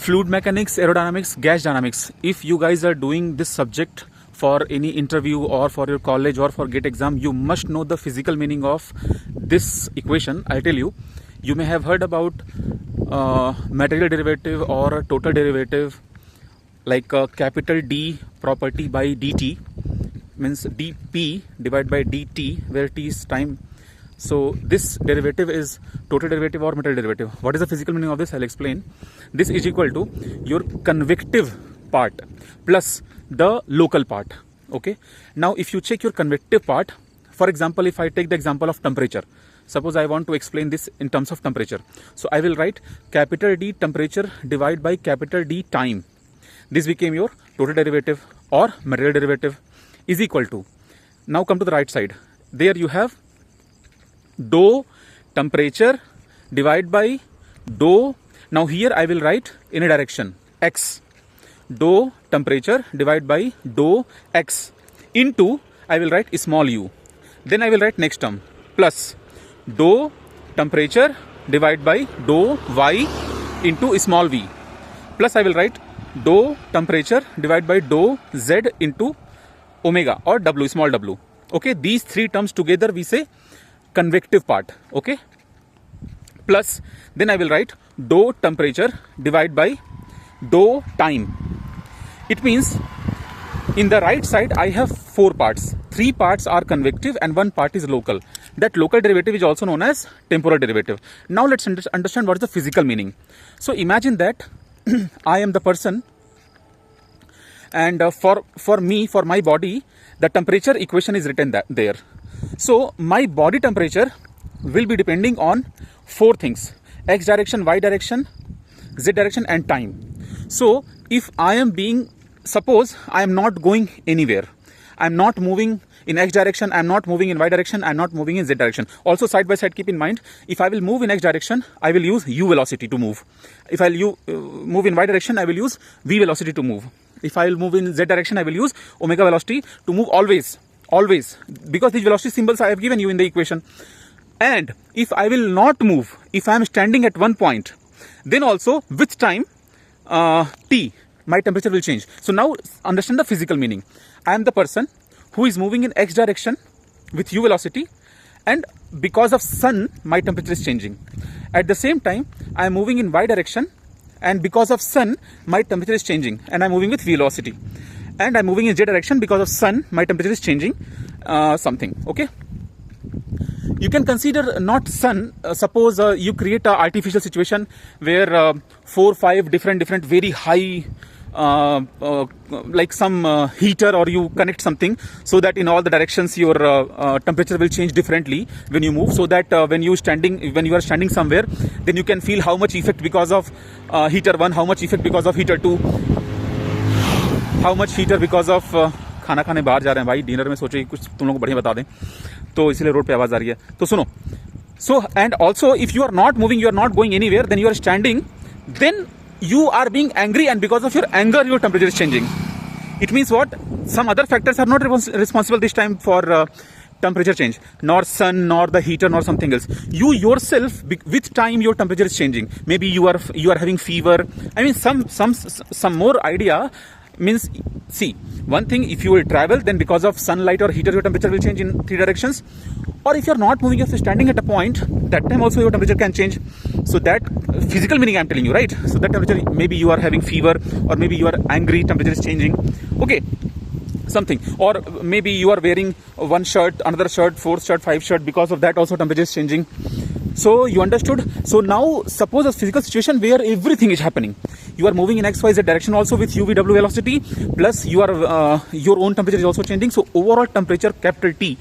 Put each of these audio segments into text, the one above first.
fluid mechanics, aerodynamics, gas dynamics. If you guys are doing this subject for any interview or for your college or for GATE exam, you must know the physical meaning of this equation. I'll tell you. You may have heard about material derivative or a total derivative, like capital D property by dt means dp divided by dt, where t is time. So this derivative is total derivative or material derivative. What is the physical meaning of this? I'll explain. This is equal to your convective part plus the local part. Okay. Now if you check your convective part, for example, if I take the example of temperature, suppose I want to explain this in terms of temperature. So I will write capital D temperature divided by capital D time. This became your total derivative or material derivative is equal to. Now come to the right side. There you have dou temperature divided by dou. Now here I will write in a direction x. Dou temperature divided by dou x into, I will write small u. Then I will write next term plus dou temperature divided by dou y into small v, plus I will write dou temperature divided by dou z into omega or w, small w. Okay, these three terms together we say convective part. Okay, plus then I will write dou temperature divided by dou time. It means in the right side I have four parts. Three parts are convective and one part is local. That local derivative is also known as temporal derivative. Now let's understand what is the physical meaning. So imagine that I am the person, and for me, for my body, the temperature equation is written there. So my body temperature will be depending on four things: x direction, y direction, z direction and time. So if I am suppose I am not going anywhere, I am not moving in x direction, I am not moving in y direction, I am not moving in z direction. Also side by side keep in mind, if I will move in x direction, I will use u velocity to move. If I will move in y direction, I will use v velocity to move. If I will move in z direction, I will use omega velocity to move always, because these velocity symbols I have given you in the equation. And if I will not move, if I am standing at one point, then also with time t, my temperature will change. So now understand the physical meaning. I am the person who is moving in x direction with u velocity, and because of sun my temperature is changing. At the same time I am moving in y direction, and because of sun my temperature is changing and I am moving with v velocity. And I am moving in z direction, because of sun my temperature is changing something. Okay, you can consider not sun. Suppose you create an artificial situation where 4-5 different very high like some heater, or you connect something so that in all the directions your temperature will change differently when you move, so that when you are standing somewhere, then you can feel how much effect because of heater 1, how much effect because of heater 2, how much heater because of खाना खाने बाहर जा रहे हैं भाई, dinner में सोचे कुछ तुम लोगों को बढ़िया बता दें, तो इसलिए रोड पे आवाज आ रही है, तो सुनो. So and also if you are not moving, you are not going anywhere, then you are standing, then you are being angry, and because of your anger your temperature is changing. It means what? Some other factors are not responsible this time for temperature change, nor sun, nor the heater, nor something else. You yourself, with time your temperature is changing. Maybe you are having fever. I mean some more idea. Means, see, one thing, if you will travel, then because of sunlight or heater your temperature will change in three directions. Or if you are not moving, if you are standing at a point, that time also your temperature can change. So that physical meaning I am telling you, right? So that temperature, maybe you are having fever, or maybe you are angry, temperature is changing. Okay, something. Or maybe you are wearing one shirt, another shirt, fourth shirt, five shirt, because of that also temperature is changing. So you understood? So now suppose a physical situation where everything is happening. You are moving in XYZ direction also with UVW velocity, plus your own temperature is also changing. So overall temperature, capital T,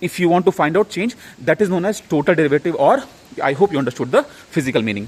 if you want to find out change, that is known as total derivative, or I hope you understood the physical meaning.